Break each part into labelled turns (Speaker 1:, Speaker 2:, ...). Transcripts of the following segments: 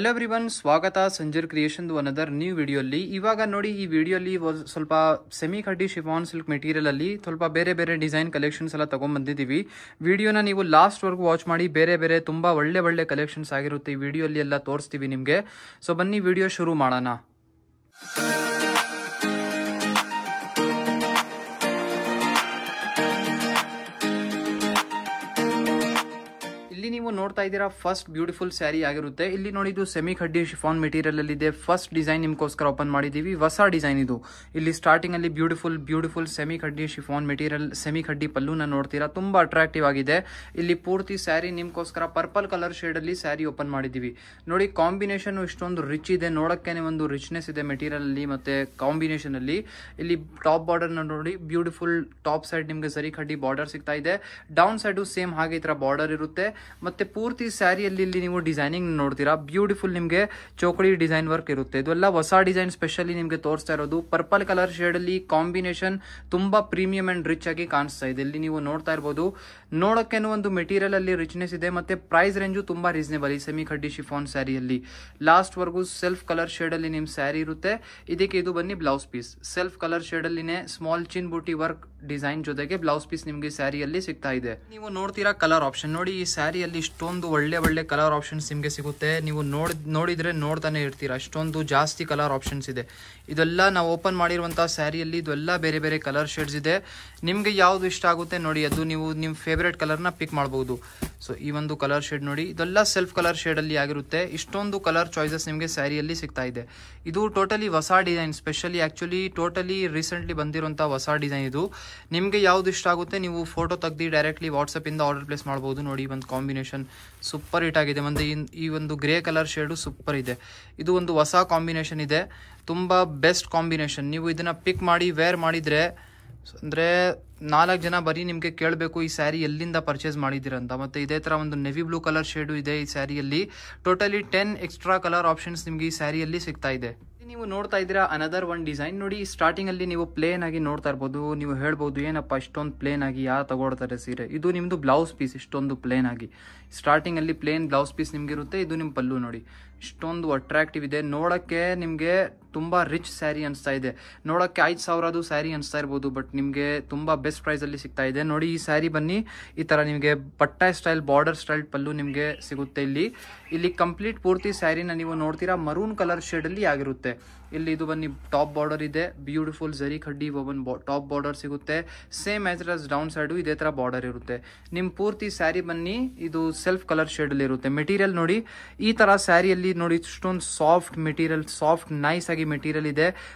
Speaker 1: Hello everyone, ಸ್ವಾಗತ Sanjar creation another new ವಿಡಿಯೋಲಿ. ಇವಾಗ ನೋಡಿ, ಈ ವಿಡಿಯೋಲಿ ಸ್ವಲ್ಪ ಸೆಮಿ ಕಡ್ಡಿ ಶಿಫಾನ್ ಸಿಲ್ಕ್ ಮೆಟೀರಿಯಲ್ ಅಲ್ಲಿ ಸ್ವಲ್ಪ ಬೇರೆ ಬೇರೆ ಡಿಸೈನ್ ಕಲೆಕ್ಷನ್ಸ್ ಎಲ್ಲ ತಗೊಂಡ್ ಬಂದಿದ್ದೀವಿ. ವಿಡಿಯೋನ ನೀವು ಲಾಸ್ಟ್ ವರ್ಗು ವಾಚ್ ಮಾಡಿ. ಬೇರೆ ಬೇರೆ ತುಂಬಾ ಒಳ್ಳೆ ಕಲೆಕ್ಷನ್ಸ್ ಆಗಿರುತ್ತೆ ಈ ವಿಡಿಯೋಲಿ ಎಲ್ಲ ತೋರಿಸ್ತೀವಿ ನಿಮಗೆ. ಸೊ ಬನ್ನಿ ವಿಡಿಯೋ ಶುರು ಮಾಡೋಣ. ಇಲ್ಲಿ ನೀವು ನೋಡ್ತಾ ಇದ್ದೀರಾ ಫಸ್ಟ್ ಬ್ಯೂಟಿಫುಲ್ ಸ್ಯಾರಿ ಆಗಿರುತ್ತೆ. ಇಲ್ಲಿ ನೋಡಿ, ಇದು ಸೆಮಿ ಕಡ್ಡಿ ಶಿಫಾನ್ ಮೆಟೀರಿಯಲ್ ಅಲ್ಲಿ ಇದೆ. ಫಸ್ಟ್ ಡಿಸೈನ್ ನಿಮ್ಗೋಸ್ಕರ ಓಪನ್ ಮಾಡಿದೀವಿ. ಹೊಸ ಡಿಸೈನ್ ಇದು. ಇಲ್ಲಿ ಸ್ಟಾರ್ಟಿಂಗ್ ಅಲ್ಲಿ ಬ್ಯೂಟಿಫುಲ್ ಸೆಮಿ ಕಡ್ಡಿ ಶಿಫಾನ್ ಮೆಟೀರಿಯಲ್, ಸೆಮಿ ಕಡ್ಡಿ ಪಲ್ಲುನ ನೋಡ್ತೀರಾ, ತುಂಬಾ ಅಟ್ರಾಕ್ಟಿವ್ ಆಗಿದೆ. ಇಲ್ಲಿ ಪೂರ್ತಿ ಸ್ಯಾರಿ ನಿಮ್ಗೋಸ್ಕರ ಪರ್ಪಲ್ ಕಲರ್ ಶೇಡ್ ಅಲ್ಲಿ ಸ್ಯಾರಿ ಓಪನ್ ಮಾಡಿದೀವಿ. ನೋಡಿ, ಕಾಂಬಿನೇಷನ್ ಇಷ್ಟೊಂದು ರಿಚ್ ಇದೆ, ನೋಡಕ್ಕೇನೆ ಒಂದು ರಿಚ್ನೆಸ್ ಇದೆ ಮೆಟೀರಿಯಲ್ ಅಲ್ಲಿ ಮತ್ತೆ ಕಾಂಬಿನೇಷನ್ ಅಲ್ಲಿ. ಇಲ್ಲಿ ಟಾಪ್ ಬಾರ್ಡರ್ ನೋಡಿ, ಬ್ಯೂಟಿಫುಲ್ ಟಾಪ್ ಸೈಡ್ ನಿಮ್ಗೆ ಸರಿ ಕಡ್ಡಿ ಬಾರ್ಡರ್ ಸಿಗ್ತಾ ಇದೆ. ಡೌನ್ ಸೈಡ್ ಸೇಮ್ ಹಾಗೆ ಈ ತರ ಬಾರ್ಡರ್ ಇರುತ್ತೆ. ಮತ್ತೆ ಪೂರ್ತಿ ಸ್ಯಾರಿಯಲ್ಲಿ ಇಲ್ಲಿ ನೀವು ಡಿಸೈನಿಂಗ್ ನೋಡ್ತೀರಾ, ಬ್ಯೂಟಿಫುಲ್ ನಿಮಗೆ ಚೌಕಡಿ ಡಿಸೈನ್ ವರ್ಕ್ ಇರುತ್ತೆ. ಇದೆಲ್ಲ ಹೊಸ ಡಿಸೈನ್ ಸ್ಪೆಷಲಿ ನಿಮಗೆ ತೋರಿಸ್ತಾ ಇರೋದು. ಪರ್ಪಲ್ ಕಲರ್ ಶೇಡ್ ಅಲ್ಲಿ ಕಾಂಬಿನೇಷನ್ ತುಂಬಾ ಪ್ರೀಮಿಯಂ ಅಂಡ್ ರಿಚ್ ಆಗಿ ಕಾಣಿಸ್ತಾ ಇದೆ. ಇಲ್ಲಿ ನೀವು ನೋಡ್ತಾ ಇರಬಹುದು, ನೋಡಕ್ಕೇನು ಒಂದು ಮೆಟೀರಿಯಲ್ ಅಲ್ಲಿ ರಿಚ್ನೆಸ್ ಇದೆ. ಮತ್ತೆ ಪ್ರೈಸ್ ರೇಂಜು ತುಂಬಾ ರೀಸನೇಬಲ್ ಈ ಸೆಮಿ ಕಡ್ಡಿ ಶಿಫಾನ್ ಸ್ಯಾರಿಯಲ್ಲಿ. ಲಾಸ್ಟ್ ವರ್ಗು ಸೆಲ್ಫ್ ಕಲರ್ ಶೇಡ್ ಅಲ್ಲಿ ನಿಮ್ ಸ್ಯಾರಿ ಇರುತ್ತೆ. ಇದಕ್ಕೆ ಇದು ಬನ್ನಿ blouse piece. Self colour shade ಅಲ್ಲಿನೇ ಸ್ಮಾಲ್ ಚಿನ್ ಬೂಟಿ ವರ್ಕ್ ಡಿಸೈನ್ ಜೊತೆಗೆ ಬ್ಲೌಸ್ ಪೀಸ್ ನಿಮ್ಗೆ ಸ್ಯಾರಿಯಲ್ಲಿ ಸಿಗ್ತಾ ಇದೆ. ನೀವು ನೋಡ್ತೀರಾ ಕಲರ್ ಆಪ್ಷನ್ ನೋಡಿ, ಈ ಸ್ಯಾರಿಯಲ್ಲಿ ಇಷ್ಟೊಂದು ಒಳ್ಳೆ ಕಲರ್ ಆಪ್ಷನ್ಸ್ ನಿಮ್ಗೆ ಸಿಗುತ್ತೆ. ನೀವು ನೋಡಿದ್ರೆ ನೋಡ್ತಾನೆ ಇರ್ತೀರಾ, ಅಷ್ಟೊಂದು ಜಾಸ್ತಿ ಕಲರ್ ಆಪ್ಷನ್ಸ್ ಇದೆ. ಇದೆಲ್ಲ ನಾವು ಓಪನ್ ಮಾಡಿರುವಂತಹ ಸ್ಯಾರಿಯಲ್ಲಿ ಇದೆಲ್ಲ ಬೇರೆ ಬೇರೆ ಕಲರ್ ಶೇಡ್ಸ್ ಇದೆ. ನಿಮ್ಗೆ ಯಾವ್ದು ಇಷ್ಟ ಆಗುತ್ತೆ ನೋಡಿ, ಅದು ನೀವು ನಿಮ್ ಫೇವರೇಟ್ ಕಲರ್ನ ಪಿಕ್ ಮಾಡಬಹುದು. ಸೊ ಈ ಒಂದು ಕಲರ್ ಶೇಡ್ ನೋಡಿ, ಇದೆಲ್ಲ ಸೆಲ್ಫ್ ಕಲರ್ ಶೇಡ್ ಅಲ್ಲಿ ಆಗಿರುತ್ತೆ. ಇಷ್ಟೊಂದು ಕಲರ್ ಚಾಯ್ಸಸ್ ನಿಮ್ಗೆ ಸ್ಯಾರಿಯಲ್ಲಿ ಸಿಗ್ತಾ ಇದೆ. ಇದು ಟೋಟಲಿ ಹೊಸ design, specially actually totally recently ಬಂದಿರುವಂತಹ ಹೊಸ ಡಿಸೈನ್ ಇದು. ನಿಮ್ಗೆ ಯಾವ್ದು ಇಷ್ಟ ಆಗುತ್ತೆ ನೀವು ಫೋಟೋ ತೆಗ್ದು ಡೈರೆಕ್ಟ್ಲಿ ವಾಟ್ಸ್ಆಪ್ ಇಂದ ಆರ್ಡರ್ ಪ್ಲೇಸ್ ಮಾಡಬಹುದು. ನೋಡಿ, ಒಂದು ಕಾಂಬಿನೇಷನ್ ಸೂಪರ್ ಹಿಟ್ ಆಗಿದೆ. ಮತ್ತೆ ಈ ಒಂದು ಗ್ರೇ ಕಲರ್ ಶೇಡು ಸೂಪರ್ ಇದೆ. ಇದು ಒಂದು ಹೊಸ ಕಾಂಬಿನೇಷನ್ ಇದೆ, ತುಂಬಾ ಬೆಸ್ಟ್ ಕಾಂಬಿನೇಷನ್. ನೀವು ಇದನ್ನ ಪಿಕ್ ಮಾಡಿ ವೇರ್ ಮಾಡಿದ್ರೆ ಅಂದ್ರೆ 4 ಜನ ಬರೀ ನಿಮ್ಗೆ ಕೇಳಬೇಕು ಈ ಸ್ಯಾರಿ ಎಲ್ಲಿಂದ ಪರ್ಚೇಸ್ ಮಾಡಿದಿರಂತ. ಮತ್ತೆ ಇದೇ ತರ ಒಂದು ನೆವಿ ಬ್ಲೂ ಕಲರ್ ಶೇಡು ಇದೆ ಈ ಸ್ಯಾರಿಯಲ್ಲಿ. ಟೋಟಲಿ 10 ಎಕ್ಸ್ಟ್ರಾ ಕಲರ್ ಆಪ್ಷನ್ಸ್ ನಿಮ್ಗೆ ಈ ಸ್ಯಾರಿಯಲ್ಲಿ ಸಿಗ್ತಾ ಇದೆ. ನೀವು ನೋಡ್ತಾ ಇದ್ದೀರಾ ಅನದರ್ ಒನ್ ಡಿಸೈನ್ ನೋಡಿ. ಸ್ಟಾರ್ಟಿಂಗ್ ಅಲ್ಲಿ ನೀವು ಪ್ಲೇನ್ ಆಗಿ ನೋಡ್ತಾ ಇರ್ಬೋದು. ನೀವು ಹೇಳ್ಬೋದು, ಏನಪ್ಪ ಇಷ್ಟೊಂದು ಪ್ಲೇನ್ ಆಗಿ ಯಾರು ತಗೊಳ್ತಾರೆ ಸೀರೆ. ಇದು ನಿಮ್ದು ಬ್ಲೌಸ್ ಪೀಸ್. ಇಷ್ಟೊಂದು ಪ್ಲೇನ್ ಆಗಿ ಸ್ಟಾರ್ಟಿಂಗ್ ಅಲ್ಲಿ ಪ್ಲೇನ್ ಬ್ಲೌಸ್ ಪೀಸ್ ನಿಮ್ಗೆ ಇರುತ್ತೆ. ಇದು ನಿಮ್ ಪಲ್ಲು ನೋಡಿ, ಇಷ್ಟೊಂದು ಅಟ್ರಾಕ್ಟಿವ್ ಇದೆ. ನೋಡಕ್ಕೆ ನಿಮ್ಗೆ ತುಂಬಾ ರಿಚ್ ಸ್ಯಾರಿ ಅನಿಸ್ತಾ ಇದೆ. ನೋಡಕ್ಕೆ 5,000 ಸ್ಯಾರಿ ಅನಿಸ್ತಾ ಇರ್ಬೋದು, ಬಟ್ ನಿಮ್ಗೆ ತುಂಬಾ ಬೆಸ್ಟ್ ಪ್ರೈಸ್ ಅಲ್ಲಿ ಸಿಗ್ತಾ ಇದೆ. ನೋಡಿ, ಈ ಸ್ಯಾರಿ ಬನ್ನಿ, ಈ ತರ ನಿಮ್ಗೆ ಪಟ್ಟ ಸ್ಟೈಲ್ ಬಾರ್ಡರ್ ಸ್ಟೈಲ್ ಪಲ್ಲು ನಿಮ್ಗೆ ಸಿಗುತ್ತೆ. ಇಲ್ಲಿ ಕಂಪ್ಲೀಟ್ ಪೂರ್ತಿ ಸ್ಯಾರಿನ ನೀವು ನೋಡ್ತೀರಾ ಮರೂನ್ ಕಲರ್ ಶೇಡ್ ಅಲ್ಲಿ ಆಗಿರುತ್ತೆ. ಇಲ್ಲಿ ಇದು ಬನ್ನಿ ಟಾಪ್ ಬಾರ್ಡರ್ ಇದೆ, ಬ್ಯೂಟಿಫುಲ್ ಜರಿ ಖಡ್ಡಿ ಓವನ್ ಟಾಪ್ ಬಾರ್ಡರ್ ಸಿಗುತ್ತೆ. ಸೇಮ್ ಆಸ್ ಡೌನ್ ಸೈಡ್ ಇದೇ ತರ ಬಾರ್ಡರ್ ಇರುತ್ತೆ. ನಿಮ್ ಪೂರ್ತಿ ಸ್ಯಾರಿ ಬನ್ನಿ, ಇದು ಸೆಲ್ಫ್ ಕಲರ್ ಶೇಡ್ ಅಲ್ಲಿ ಇರುತ್ತೆ. ಮೆಟೀರಿಯಲ್ ನೋಡಿ, ಈ ತರ ಸ್ಯಾರಿಯಲ್ಲಿ ನೋಡಿ ಇಷ್ಟೊಂದು ಸಾಫ್ಟ್ ಮೆಟೀರಿಯಲ್, ಸಾಫ್ಟ್ ನೈಸ್ ಆಗಿ ಮೆಟೀರಿಯಲ್ ಇದೆ.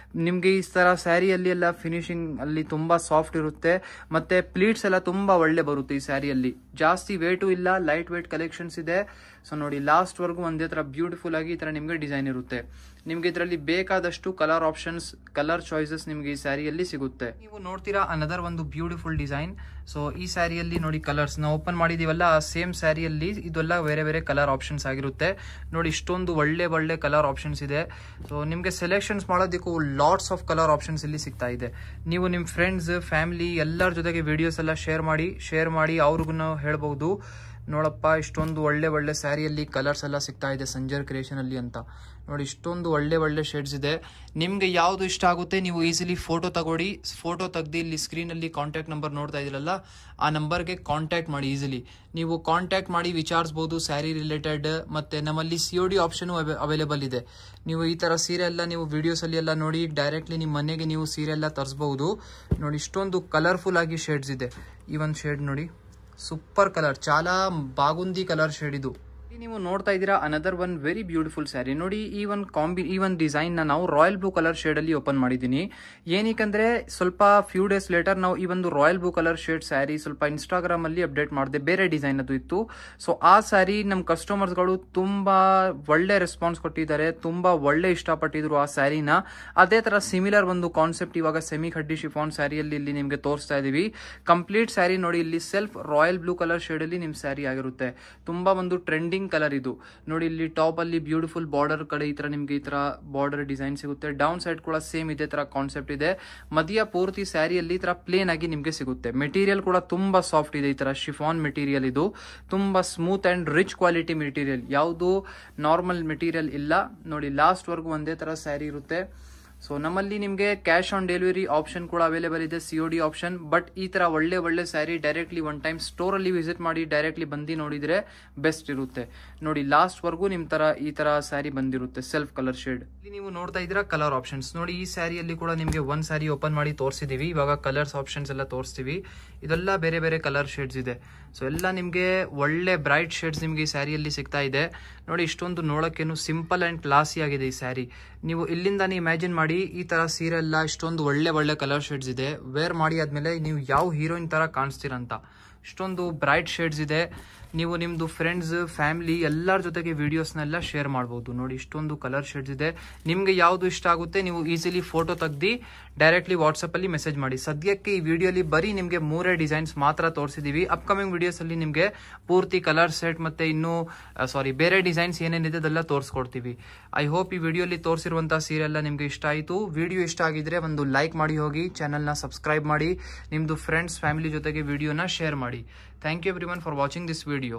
Speaker 1: ನಿಮ್ಗೆ ಈ ತರ ಸ್ಯಾರಿಯಲ್ಲಿ ಎಲ್ಲ ಫಿನಿಶಿಂಗ್ ಅಲ್ಲಿ ತುಂಬಾ ಸಾಫ್ಟ್ ಇರುತ್ತೆ. ಮತ್ತೆ ಪ್ಲೀಟ್ಸ್ ಎಲ್ಲ ತುಂಬಾ ಒಳ್ಳೆ ಬರುತ್ತೆ ಈ ಸ್ಯಾರಿಯಲ್ಲಿ. ಜಾಸ್ತಿ ವೇಟು ಇಲ್ಲ, ಲೈಟ್ ವೇಟ್ ಕಲೆಕ್ಷನ್ಸ್ ಇದೆ. ಸೊ ನೋಡಿ, ಲಾಸ್ಟ್ ವರ್ಗು ಒಂದೇ ತರ ಬ್ಯೂಟಿಫುಲ್ ಆಗಿ ಈ ತರ ನಿಮ್ಗೆ ಡಿಸೈನ್ ಇರುತ್ತೆ. ನಿಮ್ಗೆ ಇದರಲ್ಲಿ ಬೇಕಾದಷ್ಟು ಕಲರ್ ಆಪ್ಷನ್ಸ್, ಕಲರ್ ಚಾಯ್ಸಸ್ ನಿಮ್ಗೆ ಈ ಸ್ಯಾರಿಯಲ್ಲಿ ಸಿಗುತ್ತೆ. ನೀವು ನೋಡ್ತೀರಾ ಅನದರ್ ಒಂದು ಬ್ಯೂಟಿಫುಲ್ ಡಿಸೈನ್. ಸೊ ಈ ಸ್ಯಾರಿಯಲ್ಲಿ ನೋಡಿ ಕಲರ್ಸ್ ನಾವು ಓಪನ್ ಮಾಡಿದೀವಲ್ಲ, ಸೇಮ್ ಸ್ಯಾರಿಯಲ್ಲಿ ಇದೆಲ್ಲ ಬೇರೆ ಕಲರ್ ಆಪ್ಷನ್ಸ್ ಆಗಿರುತ್ತೆ. ನೋಡಿ, ಇಷ್ಟೊಂದು ಒಳ್ಳೆ ಕಲರ್ ಆಪ್ಷನ್ಸ್ ಇದೆ. ಸೊ ನಿಮ್ಗೆ ಸೆಲೆಕ್ಷನ್ಸ್ ಮಾಡೋದಕ್ಕೂ ಲಾಟ್ಸ್ ಆಫ್ ಕಲರ್ ಆಪ್ಷನ್ಸ್ ಇಲ್ಲಿ ಸಿಗ್ತಾ ಇದೆ. ನೀವು ನಿಮ್ ಫ್ರೆಂಡ್ಸ್, ಫ್ಯಾಮಿಲಿ ಎಲ್ಲರ ಜೊತೆಗೆ ವಿಡಿಯೋಸ್ ಎಲ್ಲ ಶೇರ್ ಮಾಡಿ ಅವ್ರಿಗೂ ಹೇಳ್ಬಹುದು, ನೋಡಪ್ಪ ಇಷ್ಟೊಂದು ಒಳ್ಳೆ ಸ್ಯಾರಿಯಲ್ಲಿ ಕಲರ್ಸ್ ಎಲ್ಲ ಸಿಗ್ತಾ ಇದೆ ಸಂಜರ್ ಕ್ರಿಯೇಷನ್ ಅಲ್ಲಿ ಅಂತ. ನೋಡಿ, ಇಷ್ಟೊಂದು ಒಳ್ಳೆ ಶೇಡ್ಸ್ ಇದೆ. ನಿಮ್ಗೆ ಯಾವ್ದು ಇಷ್ಟ ಆಗುತ್ತೆ ನೀವು ಈಸಿಲಿ ಫೋಟೋ ತಗೊಳ್ಳಿ. ಫೋಟೋ ತೆಗ್ದು ಇಲ್ಲಿ ಸ್ಕ್ರೀನ್ ಅಲ್ಲಿ ಕಾಂಟ್ಯಾಕ್ಟ್ ನಂಬರ್ ನೋಡ್ತಾ ಇದ್ದೀರಲ್ಲ, ಆ ನಂಬರ್ಗೆ ಕಾಂಟ್ಯಾಕ್ಟ್ ಮಾಡಿ. ಈಸಿಲಿ ನೀವು ಕಾಂಟ್ಯಾಕ್ಟ್ ಮಾಡಿ ವಿಚಾರಿಸಬಹುದು ಸ್ಯಾರಿ ರಿಲೇಟೆಡ್. ಮತ್ತೆ ನಮ್ಮಲ್ಲಿ COD ಆಪ್ಷನ್ ಅವೈಲೇಬಲ್ ಇದೆ. ನೀವು ಈ ತರ ಸೀರೆ ಎಲ್ಲ ನೀವು ವಿಡಿಯೋಸ್ ಅಲ್ಲಿ ಎಲ್ಲ ನೋಡಿ ಡೈರೆಕ್ಟ್ಲಿ ನಿಮ್ಮ ಮನೆಗೆ ನೀವು ಸೀರೆ ಎಲ್ಲ ತರಿಸಬಹುದು. ನೋಡಿ, ಇಷ್ಟೊಂದು ಕಲರ್ಫುಲ್ ಆಗಿ ಶೇಡ್ಸ್ ಇದೆ. ಈ ಒಂದು ಶೇಡ್ ನೋಡಿ, ಸೂಪರ್ ಕಲರ್, ಚಾಲಾ ಬಾಗುಂದಿ ಕಲರ್ ಶೇಡ್ ಇದು. ನೀವು ನೋಡ್ತಾ ಇದ್ದೀರಾ another one very beautiful sari ನೋಡಿ. ಈ ಒಂದು ಡಿಸೈನ್ ನಾವು ರಾಯಲ್ ಬ್ಲೂ ಕಲರ್ ಶೇಡ್ ಅಲ್ಲಿ ಓಪನ್ ಮಾಡಿದೀನಿ. ಏನಕ್ಕಂದ್ರೆ ಸ್ವಲ್ಪ ಫ್ಯೂ ಡೇಸ್ ಲೇಟರ್ ನಾವು ಈ ಒಂದು royal blue colour shade sari ಸ್ವಲ್ಪ ಇನ್ಸ್ಟಾಗ್ರಾಮ್ ಅಲ್ಲಿ ಅಪ್ಡೇಟ್ ಮಾಡಿದೆ, ಬೇರೆ ಡಿಸೈನ್ ಅದು ಇತ್ತು. ಸೊ ಆ ಸ್ಯಾರಿ ನಮ್ಮ ಕಸ್ಟಮರ್ಸ್ ಗಳು ತುಂಬಾ ಒಳ್ಳೆ ರೆಸ್ಪಾನ್ಸ್ ಕೊಟ್ಟಿದ್ದಾರೆ, ತುಂಬಾ ಒಳ್ಳೆ ಇಷ್ಟಪಟ್ಟಿದ್ರು ಆ ಸ್ಯಾರಿನ. ಅದೇ ತರ ಸಿಮಿಲರ್ ಒಂದು ಕಾನ್ಸೆಪ್ಟ್ ಇವಾಗ ಸೆಮಿ ಕಡ್ಡಿ ಶಿಫಾನ್ ಸ್ಯಾರಿಯಲ್ಲಿ ಇಲ್ಲಿ ನಿಮ್ಗೆ ತೋರಿಸ್ತಾ ಇದೀವಿ. ಕಂಪ್ಲೀಟ್ ಸ್ಯಾರಿ ನೋಡಿ, ಇಲ್ಲಿ self royal blue colour shade ಅಲ್ಲಿ ನಿಮ್ ಸ್ಯಾರಿ ಆಗಿರುತ್ತೆ. ತುಂಬಾ ಒಂದು ಟ್ರೆಂಡಿಂಗ್ ಕಲರ್ ಇದು ನೋಡಿ. ಇಲ್ಲಿ ಟಾಪ್ ಅಲ್ಲಿ ಬ್ಯೂಟಿಫುಲ್ ಬಾರ್ಡರ್ ಕಡೆ ಈ ತರ ನಿಮ್ಗೆ ಈ ತರ ಬಾರ್ಡರ್ ಡಿಸೈನ್ ಸಿಗುತ್ತೆ. ಡೌನ್ ಸೈಡ್ ಕೂಡ ಸೇಮ್ ಇದೇ ತರ ಕಾನ್ಸೆಪ್ಟ್ ಇದೆ. ಮಧ್ಯ ಪೂರ್ತಿ ಸ್ಯಾರಿಯಲ್ಲಿ ಈ ತರ ಪ್ಲೇನ್ ಆಗಿ ನಿಮ್ಗೆ ಸಿಗುತ್ತೆ. ಮೆಟೀರಿಯಲ್ ಕೂಡ ತುಂಬಾ ಸಾಫ್ಟ್ ಇದೆ. ಈ ತರ ಶಿಫಾನ್ ಮೆಟೀರಿಯಲ್ ಇದು ತುಂಬಾ smooth and rich quality material. ಯಾವುದು ನಾರ್ಮಲ್ ಮೆಟೀರಿಯಲ್ ಇಲ್ಲ ನೋಡಿ. ಲಾಸ್ಟ್ ವರ್ಗು ಒಂದೇ ತರ ಸ್ಯಾರಿ ಇರುತ್ತೆ. ಸೊ ನಮ್ಮಲ್ಲಿ ನಿಮಗೆ ಕ್ಯಾಶ್ ಆನ್ ಡೆಲಿವರಿ ಆಪ್ಷನ್ ಕೂಡ ಅವೈಲೇಬಲ್ ಇದೆ, COD ಆಪ್ಷನ್. ಬಟ್ ಈ ತರ ಒಳ್ಳೆ sari directly one time store ಅಲ್ಲಿ ವಿಸಿಟ್ ಮಾಡಿ ಡೈರೆಕ್ಟ್ಲಿ ಬಂದು ನೋಡಿದ್ರೆ ಬೆಸ್ಟ್ ಇರುತ್ತೆ ನೋಡಿ. ಲಾಸ್ಟ್ ವರ್ಗೂ ನಿಮ್ ತರ ಈ ತರ ಸ್ಯಾರಿ ಬಂದಿರುತ್ತೆ ಸೆಲ್ಫ್ ಕಲರ್ ಶೇಡ್. ಇಲ್ಲಿ ನೀವು ನೋಡ್ತಾ ಇದ್ದೀರಾ ಕಲರ್ ಆಪ್ಷನ್ಸ್ ನೋಡಿ. ಈ ಸ್ಯಾರಿಯಲ್ಲಿ ಕೂಡ ನಿಮಗೆ ಒಂದ್ ಸ್ಯಾರಿ ಓಪನ್ ಮಾಡಿ ತೋರಿಸಿದೀವಿ. ಇವಾಗ ಕಲರ್ಸ್ ಆಪ್ಷನ್ಸ್ ಎಲ್ಲ ತೋರಿಸ್ತೀವಿ. ಇದೆಲ್ಲ ಬೇರೆ ಕಲರ್ ಶೇಡ್ಸ್ ಇದೆ. ಸೊ ಎಲ್ಲ ನಿಮಗೆ ಒಳ್ಳೆ ಬ್ರೈಟ್ ಶೇಡ್ಸ್ ನಿಮಗೆ ಈ ಸ್ಯಾರಿಯಲ್ಲಿ ಸಿಗ್ತಾ ಇದೆ ನೋಡಿ. ಇಷ್ಟೊಂದು ನೋಡೋಕ್ಕೇನು ಸಿಂಪಲ್ ಅಂಡ್ ಕ್ಲಾಸಿ ಆಗಿದೆ ಈ ಸ್ಯಾರಿ. ನೀವು ಇಲ್ಲಿಂದಾನೇ ಇಮ್ಯಾಜಿನ್ ಮಾಡಿ ಈ ತರ ಸೀರೆ ಎಲ್ಲ ಇಷ್ಟೊಂದು ಒಳ್ಳೆ ಕಲರ್ ಶೇಡ್ಸ್ ಇದೆ. ವೇರ್ ಮಾಡಿ ಆದ್ಮೇಲೆ ನೀವು ಯಾವ ಹೀರೋಯಿನ್ ತರ ಕಾಣಿಸ್ತೀರಂತ ಇಷ್ಟೊಂದು ಬ್ರೈಟ್ ಶೇಡ್ಸ್ ಇದೆ. ನೀವು ನಿಮ್ದು ಫ್ರೆಂಡ್ಸ್ ಫ್ಯಾಮಿಲಿ ಎಲ್ಲರ ಜೊತೆಗೆ ವಿಡಿಯೋಸ್ನೆಲ್ಲ ಶೇರ್ ಮಾಡಬಹುದು ನೋಡಿ. ಇಷ್ಟೊಂದು ಕಲರ್ ಶೇಡ್ಸ್ ಇದೆ. ನಿಮ್ಗೆ ಯಾವ್ದು ಇಷ್ಟ ಆಗುತ್ತೆ ನೀವು ಈಸಿಲಿ ಫೋಟೋ ತೆಗ್ದು ಡೈರೆಕ್ಟ್ಲಿ ವಾಟ್ಸಪ್ ಅಲ್ಲಿ ಮೆಸೇಜ್ ಮಾಡಿ. ಸದ್ಯಕ್ಕೆ ಈ ವಿಡಿಯೋಲಿ ಬರೀ ನಿಮ್ಗೆ 3 ಡಿಸೈನ್ಸ್ ಮಾತ್ರ ತೋರಿಸಿದೀವಿ. ಅಪ್ಕಮಿಂಗ್ ವಿಡಿಯೋಸ್ ಅಲ್ಲಿ ನಿಮ್ಗೆ ಪೂರ್ತಿ ಕಲರ್ ಸೆಟ್ ಮತ್ತೆ ಇನ್ನು ಬೇರೆ ಡಿಸೈನ್ಸ್ ಏನೇನಿದೆ ಅದೆಲ್ಲ ತೋರಿಸ್ಕೊಡ್ತೀವಿ. ಐ ಹೋಪ್ ಈ ವಿಡಿಯೋಲಿ ತೋರಿಸಿರುವಂತಹ ಸೀರೆ ಎಲ್ಲ ನಿಮ್ಗೆ ಇಷ್ಟ ಆಯಿತು. ವಿಡಿಯೋ ಇಷ್ಟ ಆಗಿದ್ರೆ ಒಂದು ಲೈಕ್ ಮಾಡಿ ಹೋಗಿ, ಚಾನಲ್ನ ಸಬ್ಸ್ಕ್ರೈಬ್ ಮಾಡಿ, ನಿಮ್ದು ಫ್ರೆಂಡ್ಸ್ ಫ್ಯಾಮಿಲಿ ಜೊತೆಗೆ ವಿಡಿಯೋನ ಶೇರ್ ಮಾಡಿ. Thank you everyone for watching this video.